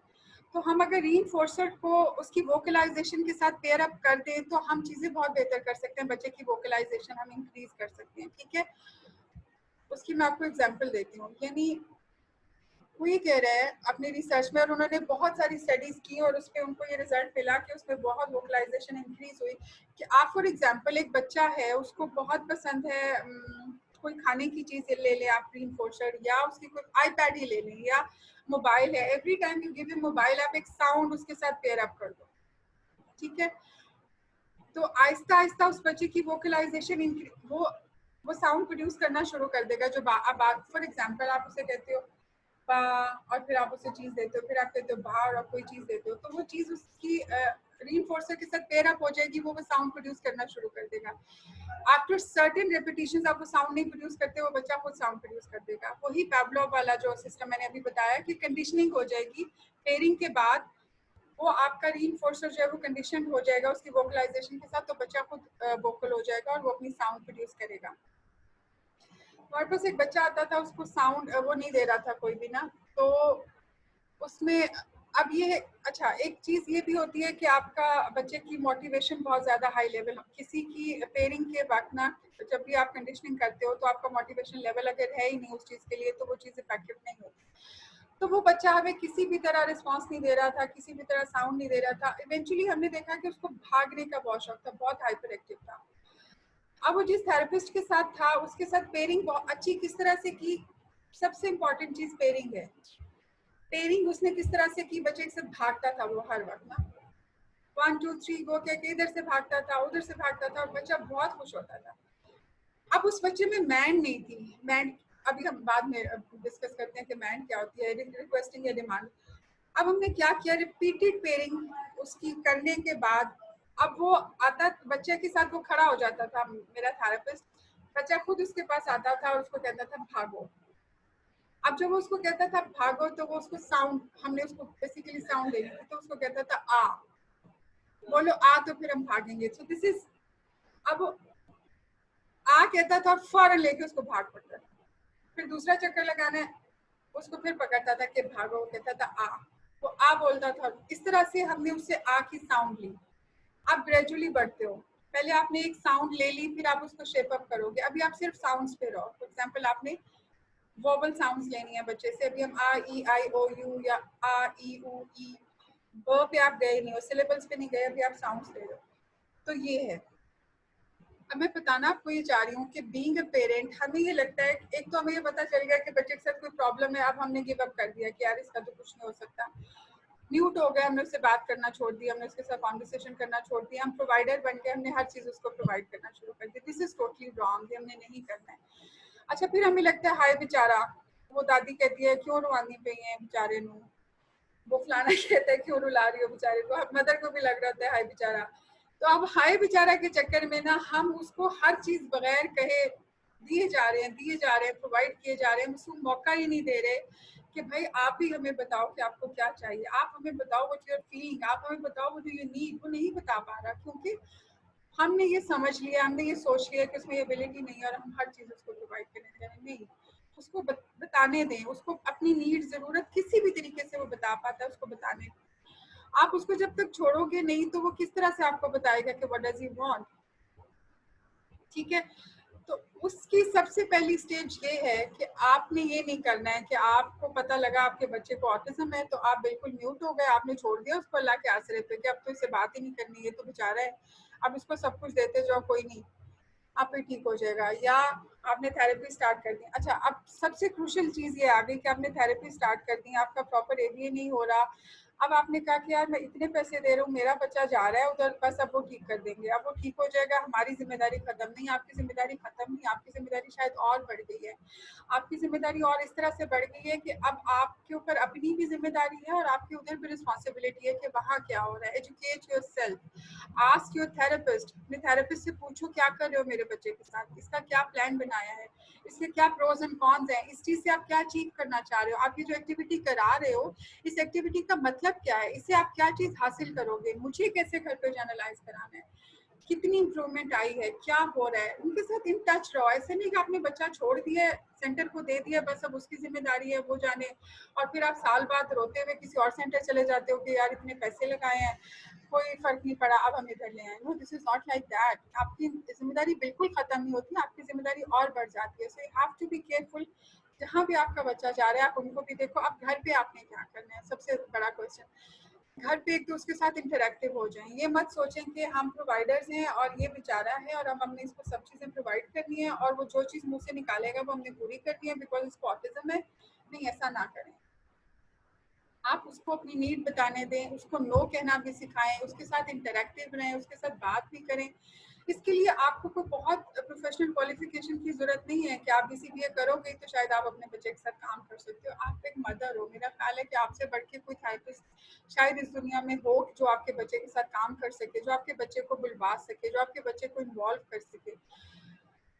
तो हम अगर रीइंफोर्सर को उसकी वोकलाइजेशन के साथ पेयर अप कर दें, तो हम चीजें बहुत बेहतर कर सकते हैं, बच्चे की वोकलाइजेशन हम इंक्रीज कर सकते हैं। ठीक है, उसकी मैं आपको एग्जांपल देती हूँ। यानी वो ये कह रहे हैं अपनी रिसर्च में, और उन्होंने बहुत सारी स्टडीज की और उसमें उनको ये रिजल्ट मिला कि उसमें बहुत वोकलाइजेशन इंक्रीज हुई। कि आप फॉर एग्जांपल एक बच्चा है, उसको बहुत पसंद है कोई खाने की चीज ले लें आप रीइंफोर्सर, या उसकी कोई आईपैड ही ले लें, या मोबाइल है, every time you give him mobile आप एक साउंड उसके साथ पेयर अप कर दो, ठीक है। तो आहिस्ता आहिस्ता उस बच्चे की वोकलाइजेशन वो साउंड प्रोड्यूस करना शुरू कर देगा। जो अब फॉर एग्जांपल आप उसे कहते हो बा, और फिर आप उसे चीज देते हो, फिर आप कहते हो बा और आप कोई चीज देते हो, तो वो चीज उसकी रीइंफोर्सर के साथ पेयर अप हो जाएगी, वो साउंड प्रोड्यूस करना शुरू कर देगा। आफ्टर सर्टेन रेपिटेशंस आप वो साउंड नहीं प्रोड्यूस करते, वो बच्चा खुद साउंड प्रोड्यूस कर देगा। वही पैवलोव वाला जो सिस्टम मैंने अभी बताया कि कंडीशनिंग हो जाएगी पेयरिंग के बाद, वो आपका रीइंफोर्सर जो है वो कंडीशन हो जाएगा उसकी वोकलाइजेशन के साथ, तो बच्चा खुद वोकल हो जाएगा और वो अपनी साउंड प्रोड्यूस करेगा। हमारे पास एक बच्चा आता था, उसको साउंड वो नहीं दे रहा था कोई भी ना, तो उसमें अब ये अच्छा एक चीज ये भी होती है कि आपका बच्चे की मोटिवेशन बहुत ज्यादा हाई लेवल, किसी की पेयरिंग के वक्त ना जब भी आप कंडीशनिंग करते हो तो आपका मोटिवेशन लेवल अगर है ही नहीं उस चीज के लिए, तो वो चीज इफेक्टिव नहीं होती। तो वो बच्चा हमें किसी भी तरह रिस्पांस नहीं दे रहा था, किसी भी तरह साउंड नहीं दे रहा था। इवेंचुअली हमने देखा कि उसको भागने का बहुत शौक था, बहुत हाइपर एक्टिव था। अब वो जिस थेरेपिस्ट के साथ था उसके साथ पेयरिंग बहुत अच्छी किस तरह से की, सबसे इम्पोर्टेंट चीज पेयरिंग है। पेयरिंग उसने किस तरह से की, बच्चे के साथ भागता था वो हर वक्त ना, 1 2 3 गो कह के इधर से भागता था उधर से भागता था और बच्चा बहुत खुश होता था। अब उस बच्चे में मैंड नहीं थी। मैंड अभी हम बाद में डिस्कस करते हैं कि मैंड क्या होती है, रिक्वेस्टिंग या डिमांड। अब हमने क्या किया, रिपीटेड पेयरिंग उसकी करने के बाद अब वो आता बच्चे के साथ, वो खड़ा हो जाता था मेरा थेरेपिस्ट, बच्चा खुद उसके पास आता था और उसको कहता था भागो। अब जब वो उसको कहता था भागो तो वो उसको साउंड, हमने उसको बेसिकली साउंड दे दी थी, तो उसको कहता था आ, बोलो आ तो फिर हम भागेंगे। सो दिस इज, अब आ कहता था और फौरन लेके उसको भाग पड़ता था। फिर दूसरा चक्कर लगाना है, उसको फिर पकड़ता था कि भागो, कहता था आ, वो आ बोलता था। इस तरह से हमने उससे आ की साउंड ली। आप ग्रेजुअली बढ़ते हो, पहले आपने एक साउंड ले ली, फिर आप उसको शेप अप करोगे। अभी आप सिर्फ साउंड्स पे रहो। फॉर एग्जांपल आपने वोबल साउंड्स लेनी है बच्चे से, अभी हम आ ई आई ओ यू या आ ई उ ई, ब पे आप गए नहीं हो, सिलेबल्स पे नहीं गए, अभी आप साउंड्स ले रहे हो। तो ये है। अब मैं बताना आपको ये चाह रही हूँ कि बीइंग अ पेरेंट हमें ये लगता है, एक तो हमें ये पता चल गया कि बच्चे के साथ कोई प्रॉब्लम है, अब हमने गिव अप कर दिया कि यार इसका तो कुछ नहीं हो सकता, म्यूट हो गया, हमने उससे बात करना छोड़ दिया, हमने उसके साथ कॉन्वर्सेशन करना छोड़ दिया, हम प्रोवाइडर बन गए, हमने हर चीज उसको प्रोवाइड करना शुरू कर दिया। दिस इज टोटली रॉन्ग, ये हमने नहीं करना है। अच्छा फिर हमें लगता है हाय बेचारा, वो दादी कहती है क्यों रुलानी पे है बेचारे नू, वो फलाना कहता है क्यों रुला रही हो बेचारे को, मदर को भी लग रहा था हाय बेचारा। तो अब हाय बेचारा के चक्कर में ना हम उसको हर चीज बगैर कहे दिए जा रहे हैं, प्रोवाइड किए जा रहे हैं, उसको मौका ही नहीं दे रहे कि भाई आप ही हमें बताओ कि आपको क्या चाहिए, आप हमें बताओ व्हाट यू आर फीलिंग, आप हमें बताओ व्हाट डू यू नीड। वो नहीं बता पा रहा क्योंकि हमने ये समझ लिया, हमने ये सोच लिया कि उसमें एबिलिटी नहीं है और हम हर चीज उसको प्रोवाइड करने जा रहे हैं। नहीं, उसको बताने दें, उसको अपनी नीड जरूरत किसी भी तरीके से वो बता पाता है, उसको बताने दें। आप उसको जब तक छोड़ोगे नहीं तो वो किस तरह से आपको बताएगा कि व्हाट डज ही वांट, ठीक है। तो उसकी सबसे पहली स्टेज ये है कि आपने ये नहीं करना है कि आपको पता लगा आपके बच्चे को ऑटिज्म है तो आप बिल्कुल म्यूट हो गए, आपने छोड़ दिया उसको अल्लाह के आसरे पे कि अब तो इससे बात ही नहीं करनी है, तो बेचारा है, अब इसको सब कुछ देते जाओ, कोई नहीं, आप ही ठीक हो जाएगा। या आपने थेरेपी स्टार्ट कर दी। अच्छा अब सबसे क्रूशियल चीज ये आ गई कि आपने थेरेपी स्टार्ट कर दी, आपका प्रॉपर एबीए नहीं हो रहा। अब आपने कहा कि यार मैं इतने पैसे दे रहा हूँ, मेरा बच्चा जा रहा है उधर, बस अब वो ठीक कर देंगे, अब वो ठीक हो जाएगा, हमारी जिम्मेदारी खत्म। नहीं, आपकी जिम्मेदारी खत्म नहीं, आपकी जिम्मेदारी शायद और बढ़ गई है। आपकी जिम्मेदारी और इस तरह से बढ़ गई है कि अब आपके ऊपर अपनी भी जिम्मेदारी है और आपकी उधर भी रिस्पॉन्सिबिलिटी है कि वहाँ क्या हो रहा है। Educate your self, ask your therapist, अपने थेरेपिस्ट से पूछो क्या कर रहे हो मेरे बच्चे के साथ, इसका क्या प्लान बनाया है, इसके क्या प्रोज एंड कॉन्स हैं, इस चीज से आप क्या अचीव करना चाह रहे हो, आप ये जो एक्टिविटी करा रहे हो इस एक्टिविटी का मतलब क्या है, इससे आप क्या चीज हासिल करोगे, मुझे कैसे घर पे जर्नलाइज कराना है, कितनी इंप्रूवमेंट आई है, क्या हो रहा है। उनके साथ इन टच रहो। ऐसे नहीं कि आपने बच्चा छोड़ दिया, सेंटर को दे दिया, बस अब उसकी जिम्मेदारी है वो जाने, और फिर आप साल बाद रोते हुए किसी और सेंटर चले जाते हो कि यार इतने पैसे लगाए हैं कोई फर्क नहीं पड़ा, अब हम इधर ले आए। No, this is not like that. आपकी जिम्मेदारी बिल्कुल खत्म नहीं होती, आपकी जिम्मेदारी और बढ़ जाती है। So you have to be careful. जहाँ भी आपका बच्चा जा रहा है आप उनको भी देखो। अब घर पे आपने क्या करना है, सबसे बड़ा क्वेश्चन। घर पे एक तो उसके साथ इंटरेक्टिव हो जाएं। ये मत सोचें कि हम प्रोवाइडर्स हैं और ये बेचारा है और अब हमने इसको सब चीज़ें प्रोवाइड करनी है और वो जो चीज़ मुंह से निकालेगा वो हमने पूरी करनी है बिकॉज इसको ऑटिज्म है। नहीं, ऐसा ना करें। आप उसको अपनी नीड बताने दें, उसको नो कहना भी सिखाएं, उसके साथ इंटरेक्टिव रहें, उसके साथ बात भी करें। इसके लिए आपको कोई बहुत प्रोफेशनल क्वालिफिकेशन की जरूरत नहीं है कि आप बीसीबीए करोगे तो शायद आप अपने बच्चे के साथ काम कर सकते हो। आप एक मदर हो, मेरा ख्याल है कि आपसे बढ़ के कोई थेरेपिस्ट शायद इस दुनिया में हो जो आपके बच्चे के साथ काम कर सके, जो आपके बच्चे को बुलवा सके, जो आपके बच्चे को इन्वॉल्व कर सके।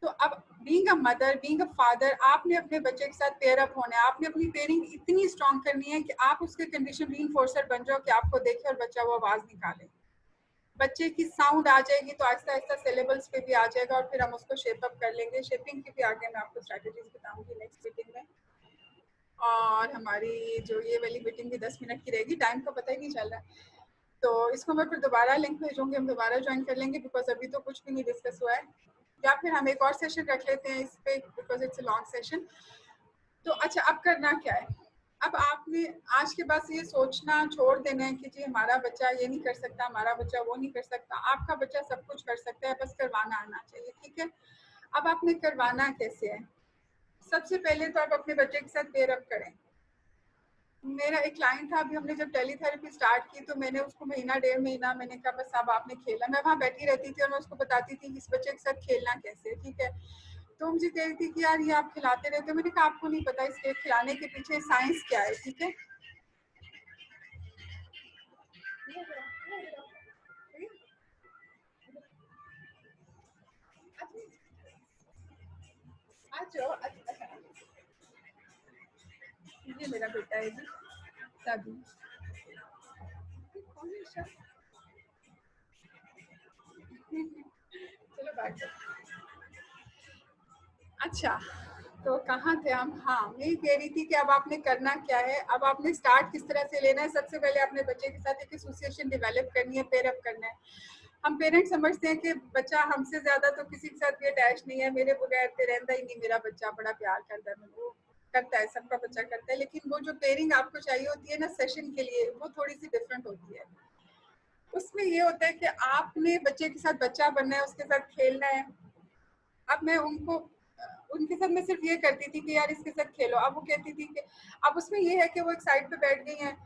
तो अब being a mother, being a father, आपने अपने बच्चे के साथ पेयर अप होना है। आपने अपनी पेयरिंग इतनी स्ट्रांग करनी है कि आप उसके कंडीशन रीइंफोर्सर बन जाओ कि आपको देखे और बच्चा वो आवाज निकाले। बच्चे की साउंड आ जाएगी तो आहिस्ता आहिस्ता सिलेबल्स पे भी आ जाएगा और फिर हम उसको शेप अप कर लेंगे। शेपिंग की भी आगे मैं आपको स्ट्रेटजीज बताऊंगी नेक्स्ट मीटिंग में। और हमारी जो ये वाली मीटिंग भी 10 मिनट की रहेगी, टाइम का पता ही नहीं चल रहा है। तो इसको मैं फिर दोबारा लिंक भेजूंगी, हम दोबारा ज्वाइन कर लेंगे बिकॉज अभी तो कुछ भी नहीं डिस्कस हुआ है। या फिर हम एक और सेशन रख लेते हैं इस पे because it's a long session. तो अच्छा, अब करना क्या है? अब आपने आज के बाद ये सोचना छोड़ देना है कि जी हमारा बच्चा ये नहीं कर सकता, हमारा बच्चा वो नहीं कर सकता। आपका बच्चा सब कुछ कर सकता है, बस करवाना आना चाहिए। ठीक है, अब आपने करवाना कैसे है? सबसे पहले तो आप अपने बच्चे के साथ पेयर अप करें। मेरा एक क्लाइंट था, अभी हमने जब टेलीथेरेपी स्टार्ट की तो मैंने उसको महीना 1.5 महीना मैंने कहा बस अब आपने खेला। मैं वहाँ बैठी रहती थी और मैं उसको बताती थी कि इस बच्चे के साथ खेलना कैसे है। ठीक है, तो मुझे कह रही थी कि यार ये आप खिलाते रहते हो। मैंने कहा आपको नहीं पता इसके खिलाने के पीछे साइंस क्या है। ठीक है, ये मेरा बेटा है जी, साबी। चलो बात। अच्छा, तो कहाँ थे हम? हाँ, मैं ये कह रही थी कि अब आपने करना क्या है, अब आपने स्टार्ट किस तरह से लेना है। सबसे पहले अपने बच्चे के साथ एक एसोसिएशन डेवलप करनी है, पेयर अप करना है। हम पेरेंट्स समझते हैं कि बच्चा हमसे ज्यादा तो किसी के साथ भी अटैच नहीं है, मेरे बगैर तो रहता ही नहीं मेरा बच्चा, बड़ा प्यार करता है। वो करता है, सबका बच्चा करता है, लेकिन वो जो पेयरिंग आपको चाहिए होती है ना सेशन के लिए, वो थोड़ी सी डिफरेंट होती है। उसमें ये होता है कि आपने बच्चे के साथ बच्चा बनना है, उसके साथ खेलना है। अब मैं उनको उनके साथ मैं सिर्फ ये करती थी कि यार इसके साथ खेलो। अब वो कहती थी कि अब उसमें ये है कि वो एक साइड पे बैठ गई हैं,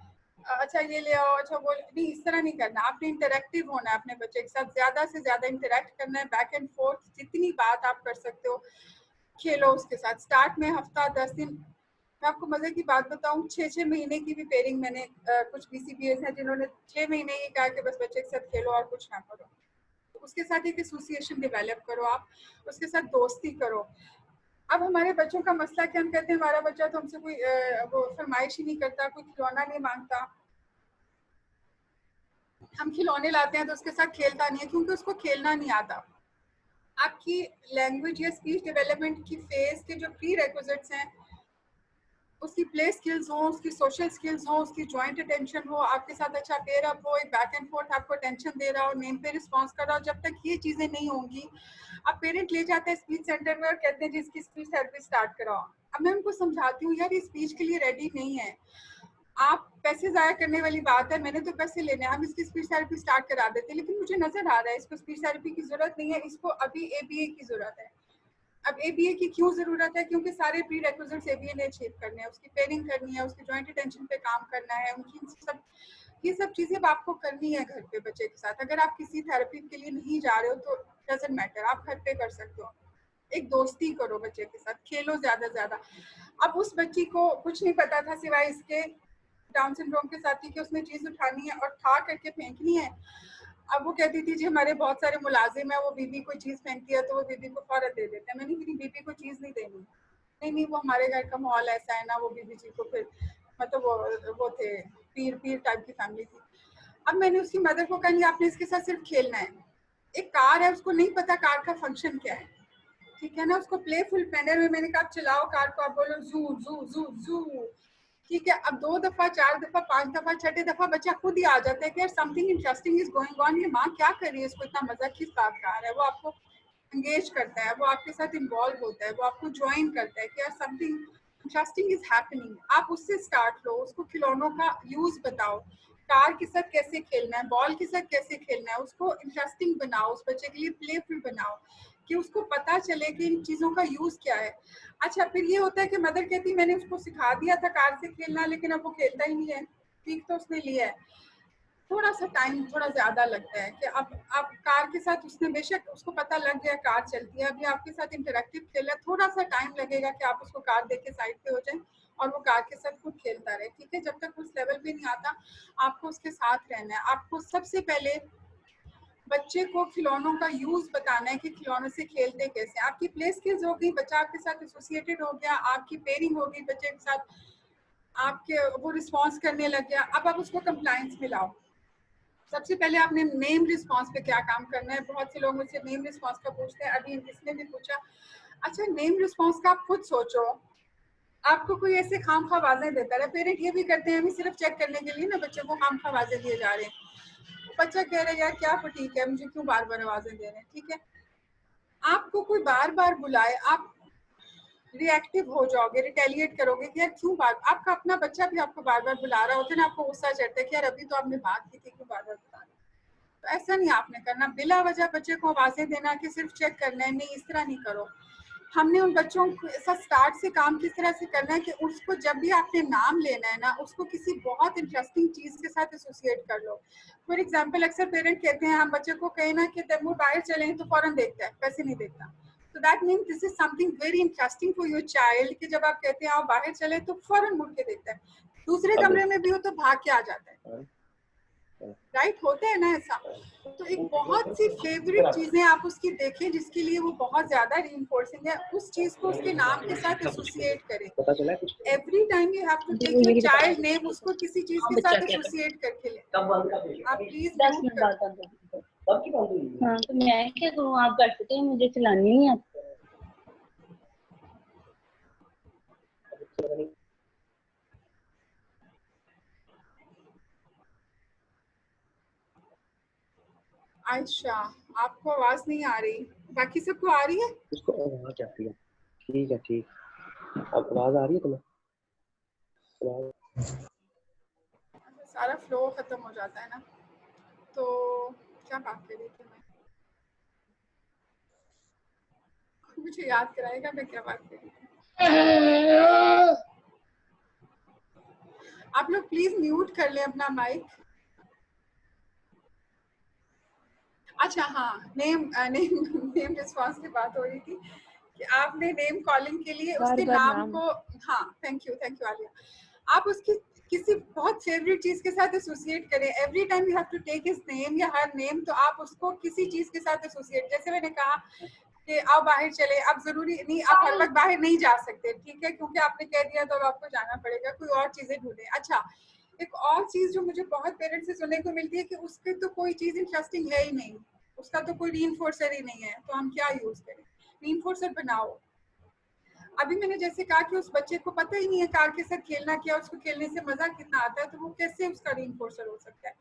अच्छा ये ले आओ, अच्छा वो नहीं, इस तरह नहीं करना। आपने इंटरेक्टिव होना है अपने बच्चे के साथ, ज्यादा से ज्यादा इंटरेक्ट करना है, बैक एंड फोर्थ जितनी बात आप कर सकते हो खेलो उसके साथ। स्टार्ट में हफ्ता 10 दिन। मैं आपको मजे की बात बताऊं, 6-6 महीने की भी पेयरिंग मैंने कुछ बीसीबीएस हैं जिन्होंने 6 महीने ही कहा कि बस बच्चे के साथ खेलो और कुछ ना करो। उसके साथ एक एसोसिएशन डेवलप करो, आप उसके साथ दोस्ती करो। अब हमारे बच्चों का मसला क्या, हम कहते हैं हमारा बच्चा तो हमसे कोई वो फरमाइश ही नहीं करता, कोई खिलौना नहीं मांगता। हम खिलौने लाते हैं तो उसके साथ खेलता नहीं है क्योंकि उसको खेलना नहीं आता। आपकी लैंग्वेज या स्पीच डेवलपमेंट की फेज के जो प्री रिक्विजिट्स हैं, उसकी प्ले स्किल्स हो, उसकी सोशल स्किल्स हो, उसकी जॉइंट अटेंशन हो, आपके साथ अच्छा पेयर अप हो, एक बैक एंड फोर्थ आपको अटेंशन दे रहा हो, नेम पे रिस्पॉन्स कर रहा हो, जब तक ये चीजें नहीं होंगी, अब पेरेंट ले जाते हैं स्पीच सेंटर में और कहते हैं जिसकी स्पीच थेरेपी स्टार्ट कराओ। अब मैं उनको समझाती हूँ यार ये स्पीच के लिए रेडी नहीं है, आप पैसे जाया करने वाली बात है, मैंने तो पैसे लेने हैं, हम इसकी स्पीच थेरेपी स्टार्ट करा देते, लेकिन मुझे नजर आ रहा है इसको स्पीच थेरेपी की जरूरत नहीं है, इसको अभी एबीए की जरूरत है। अब एबीए की क्यों जरूरत है? क्योंकि सारे प्री रेक्विजिट्स एबीए ने अचीव करने हैं, उसकी पेयरिंग करनी है, उसकी जॉइंट अटेंशन पे काम करना है, उनकी सब ये सब चीजें अब आपको करनी है घर पे बच्चे के साथ। अगर आप किसी थेरेपी के लिए नहीं जा रहे हो तो डजंट मैटर, आप घर पे कर सकते हो। एक दोस्ती करो बच्चे के साथ, खेलो ज्यादा से ज्यादा। अब उस बच्ची को कुछ नहीं पता था सिवाय इसके डाउन सिंड्रोम के साथ ही कि उसने चीज उठानी है और उठा करके फेंकनी है। अब वो कहती थी जी हमारे बहुत सारे मुलाजिम है, वो बीबी कोई चीज फेंकती है तो वो बीबी को फौरन दे देते हैं। मैंने मेरी बीबी को चीज नहीं देनी। नहीं नहीं, वो हमारे घर का माहौल ऐसा है ना, वो बीबी जी को फिर मतलब वो थे पीर पीर टाइप की फैमिली थी। अब मैंने उसकी मदर को कहा नहीं आपने इसके साथ सिर्फ खेलना है। एक कार है, उसको नहीं पता कार का फंक्शन क्या है, ठीक है ना, उसको प्लेफुल मैनर में मैंने कहा चलाओ कार को, आप बोलो जू जू जू जू, ठीक है। अब 2 दफा 4 दफा 5 दफा 6 दफा बच्चा खुद ही आ जाता है कि यार something interesting is going on, ये माँ क्या कर रही है, इसको इतना मजा किस बात का आ रहा है। वो आपको एंगेज करता है, वो आपके साथ इन्वॉल्व होता है, वो आपको ज्वाइन करता है कि यार समथिंग इंटरेस्टिंग इज हैपनिंग। आप उससे स्टार्ट लो, उसको खिलौनों का यूज बताओ, कार के साथ कैसे खेलना है, बॉल के साथ कैसे खेलना है, उसको इंटरेस्टिंग बनाओ, उस बच्चे के लिए प्लेफुल बनाओ कि उसको पता चले कि इन चीजों का यूज क्या है। अच्छा, फिर ये होता है कि मदर कहती मैंने उसको सिखा दिया था कार से खेलना, लेकिन अब वो खेलता ही नहीं है। सीख तो उसने लिया है, थोड़ा सा टाइम थोड़ा ज्यादा लगता है कि अब आप कार के साथ, उसने बेशक उसको पता लग गया कार चलती है, अभी आपके साथ इंटरेक्टिव खेला, थोड़ा सा टाइम लगेगा कि आप उसको कार देख के साइड पे हो जाए और वो कार के साथ खुद खेलता रहे। ठीक है, जब तक उस लेवल पे नहीं आता आपको उसके साथ रहना है। आपको सबसे पहले बच्चे को खिलौनों का यूज बताना है कि खिलौनों से खेलते कैसे। आपकी प्ले स्किल्स हो गई, बच्चा आपके साथ एसोसिएटेड हो गया, आपकी पेयरिंग हो गई बच्चे के साथ, आपके वो रिस्पॉन्स करने लग गया। अब आप उसको कंप्लायंस में लाओ। सबसे पहले आपने नेम रिस्पॉन्स पे क्या काम करना है। बहुत से लोग मुझसे नेम रिस्पॉन्स का पूछते हैं, अभी इसने भी पूछा। अच्छा, नेम रिस्पॉन्स का आप खुद सोचो, आपको कोई ऐसे खाम खा आवाजें देता है। पेरेंट ये भी करते हैं, अभी सिर्फ चेक करने के लिए ना बच्चे को खाम खा आवाजें दिए जा रहे हैं। बच्चा कह रहा है यार क्या फटीक है, मुझे क्यों बार बार आवाजें दे रहे हैं। ठीक है, आपको कोई बार बार बुलाए, आप रिएक्टिव हो जाओगे, रिटेलिएट करोगे कि यार क्यों बार, आपका अपना बच्चा भी आपको बार बार बुला रहा होता है ना, आपको गुस्सा चढ़ता है कि यार अभी तो आपने बात की थी, क्यों बार बार बुला रहे। तो ऐसा नहीं आपने करना, बिला वजह बच्चे को आवाजें देना कि सिर्फ चेक करना है, नहीं, इस तरह नहीं करो। हमने उन बच्चों को ऐसा स्टार्ट से काम किस तरह से करना है कि उसको जब भी आपने नाम लेना है ना, उसको किसी बहुत इंटरेस्टिंग चीज के साथ एसोसिएट कर लो। फॉर एग्जाम्पल, अक्सर पेरेंट कहते हैं हम बच्चे को कहें ना कि तैमूर बाहर चले तो फौरन देखता है, वैसे नहीं देखता। तो that mean this is something very interesting for your child कि जब आप कहते हैं आओ बाहर चले तो फौरन मुड़ के देखता है, दूसरे कमरे में भी हो तो भाग के आ जाता है। राइट, होता है ना ऐसा। तो एक बहुत सी फेवरेट चीजें आप उसकी देखें जिसके लिए वो बहुत ज्यादा रीइंफोर्सिंग है, उस चीज को उसके नाम के साथ एसोसिएट करें। Every time you have to take your child name, उसको किसी चीज के साथ एसोसिएट करके ले। आप प्लीज 10 मिनट बाद बंद होगी। हाँ, तो मैं क्या करूँ, आप कर सकते हैं, मुझे चलानी नहीं आती। अच्छा, आपको आवाज नहीं आ रही, बाकी सबको आ रही है? उसको आवाज आती है। ठीक है, ठीक। अब आवाज आ रही है तुम्हें? सारा फ्लो खत्म हो जाता है ना। तो क्या बात कर रही थी मैं, मुझे याद कराएगा मैं क्या बात कर रही थी। आप लोग प्लीज म्यूट कर लें अपना माइक। अच्छा हाँ, नेम नेम रिस्पॉन्स की बात हो रही थी कि आपने नेम कॉलिंग के लिए उसके नाम को, हाँ थैंक यू आलिया, आप उसकी किसी बहुत फेवरेट चीज के साथ एसोसिएट करें। Every time you have to take his name या हर नेम, तो आप उसको किसी चीज के साथ एसोसिएट, जैसे मैंने कहा कि आप बाहर चले, अब जरूरी नहीं आप हर वक्त बाहर नहीं जा सकते, ठीक है, क्योंकि आपने कह दिया तो अब आपको जाना पड़ेगा, कोई और चीजें ढूंढे। अच्छा, एक और चीज जो मुझे बहुत पेरेंट्स से सुनने को मिलती है कि उसके तो कोई चीज इंटरेस्टिंग है ही नहीं, उसका तो कोई रीइंफोर्सर ही नहीं है, तो हम क्या यूज करें। रीइंफोर्सर बनाओ। अभी मैंने जैसे कहा कि उस बच्चे को पता ही नहीं है कार के साथ खेलना क्या, उसको खेलने से मजा कितना आता है, तो वो कैसे उसका रीइंफोर्सर हो सकता है।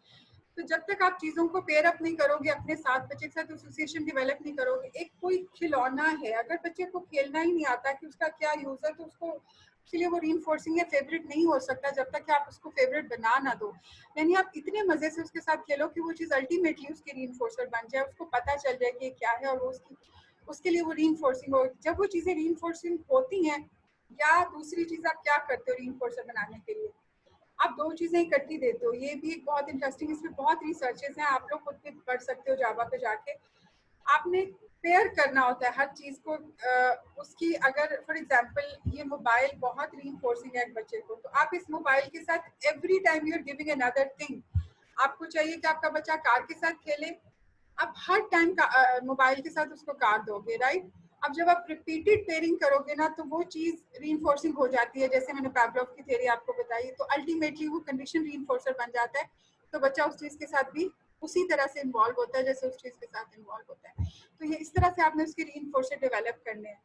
तो जब तक आप चीजों को पेयर अप नहीं करोगे, अपने साथ बच्चे के साथ एसोसिएशन डेवलप नहीं करोगे, एक कोई खिलौना है, अगर बच्चे को खेलना ही नहीं आता कि उसका क्या यूज है, तो उसको इसलिए वो रीइंफोर्सिंग या फेवरेट नहीं हो सकता जब तक कि आप उसको फेवरेट बना ना दो। यानी आप इतने मजे से उसके साथ खेलो कि वो चीज अल्टीमेटली उसकी रीइंफोर्सर बन जाए, उसको पता चल जाए कि क्या है और वो उसके लिए वो रीइंफोर्सिंग हो। जब वो चीजें रीइंफोर्सिंग होती हैं, या दूसरी चीज आप क्या करते हो रीइंफोर्सर बनाने के लिए, आप दो चीजें इकट्ठी देते हो। ये भी एक बहुत इंटरेस्टिंग, इसमें बहुत रिसर्चेस हैं, आप लोग खुद भी पढ़ सकते हो जावा पे जाके। आपने पेयर करना होता है हर चीज को। उसकी अगर फॉर एग्जांपल ये मोबाइल बहुत रीइंफोर्सिंग है एक बच्चे को, तो आप इस मोबाइल के साथ every time you are giving another thing. आपको चाहिए कि आपका बच्चा कार के साथ खेले, आप हर टाइम मोबाइल के साथ उसको कार दोगे, राइट। अब जब आप रिपीटेड पेयरिंग करोगे ना, तो वो चीज रीइंफोर्सिंग हो जाती है, जैसे मैंने पावलोव की थ्योरी आपको बताई, तो अल्टीमेटली वो कंडीशन रीइंफोर्सर बन जाता है, तो बच्चा उस चीज के साथ भी उसी तरह से इन्वॉल्व होता है जैसे उस चीज के साथ इन्वॉल्व होता है। तो ये इस तरह से आपने उसके रीइंफोर्सर डेवलप करने हैं।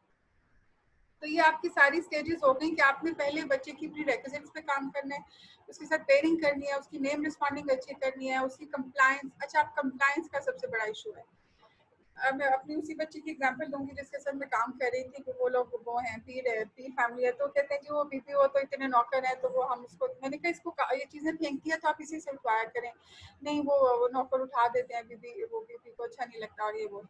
तो ये आपकी सारी स्टेजेस हो गई कि आपने पहले बच्चे की प्रीरेक्विजिट्स पे काम करना है, उसके साथ पेयरिंग करनी है, उसकी नेम रिस्पॉन्डिंग अच्छी करनी है, उसकी कंप्लायंस। अच्छा, आप कंप्लायंस का सबसे बड़ा इशू है, मैं अपनी उसी बच्ची की एग्जांपल दूंगी जिसके साथ मैं काम कर रही थी कि वो लोग वो हैं पीर फैमिली है, तो कहते हैं कि वो बीपी हो तो इतने नौकर है, तो वो हम उसको, मैंने कहा इसको ये चीजें फेंकती है तो आप इसी से उठवाया करें। नहीं वो नौकर उठा देते हैं, बीपी को अच्छा नहीं लगता और ये वो।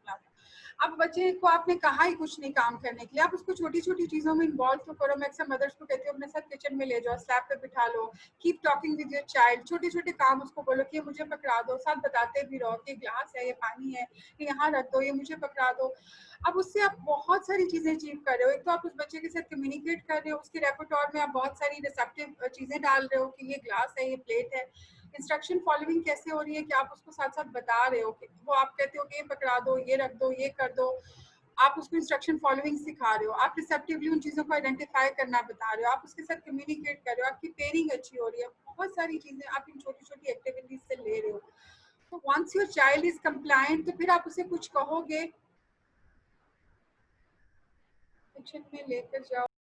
अब बच्चे को आपने कहा ही कुछ नहीं काम करने के लिए, आप उसको छोटी छोटी चीजों में इन्वॉल्व तो करो। मैं अक्सर मदर्स को कहती हूँ अपने साथ किचन में ले जाओ, स्लैब पे बिठा लो, keep talking with your child, छोटे छोटे काम उसको बोलो कि मुझे पकड़ा दो, साथ बताते भी रहो कि ग्लास है, ये पानी है, ये यहाँ रख दो, ये मुझे पकड़ा दो। अब उससे आप बहुत सारी चीजें अचीव कर रहे हो। एक तो आप उस बच्चे के साथ कम्युनिकेट कर रहे हो, उसके रेपर्टोर में आप बहुत सारी रिसेप्टिव चीजें डाल रहे हो कि ये ग्लास है, ये प्लेट है। इंस्ट्रक्शन फॉलोइंग कैसे हो रही है कि आप उसको साथ साथ बता रहे हो कि वो आप कहते हो कि ये पकड़ा दो, ये रख दो, ये कर दो, आप उसको इंस्ट्रक्शन फॉलोइंग सिखा रहे हो, आप रिसेप्टिवली उन चीजों को आइडेंटिफाई करना बता रहे हो, आप उसके साथ कम्युनिकेट कर रहे हो, आपकी पेयरिंग अच्छी हो रही है, बहुत सारी चीजें आप इन छोटी छोटी एक्टिविटीज से ले रहे हो। तो once your child is compliant तो फिर आप उसे कुछ कहोगे, किचन में लेकर जाओ,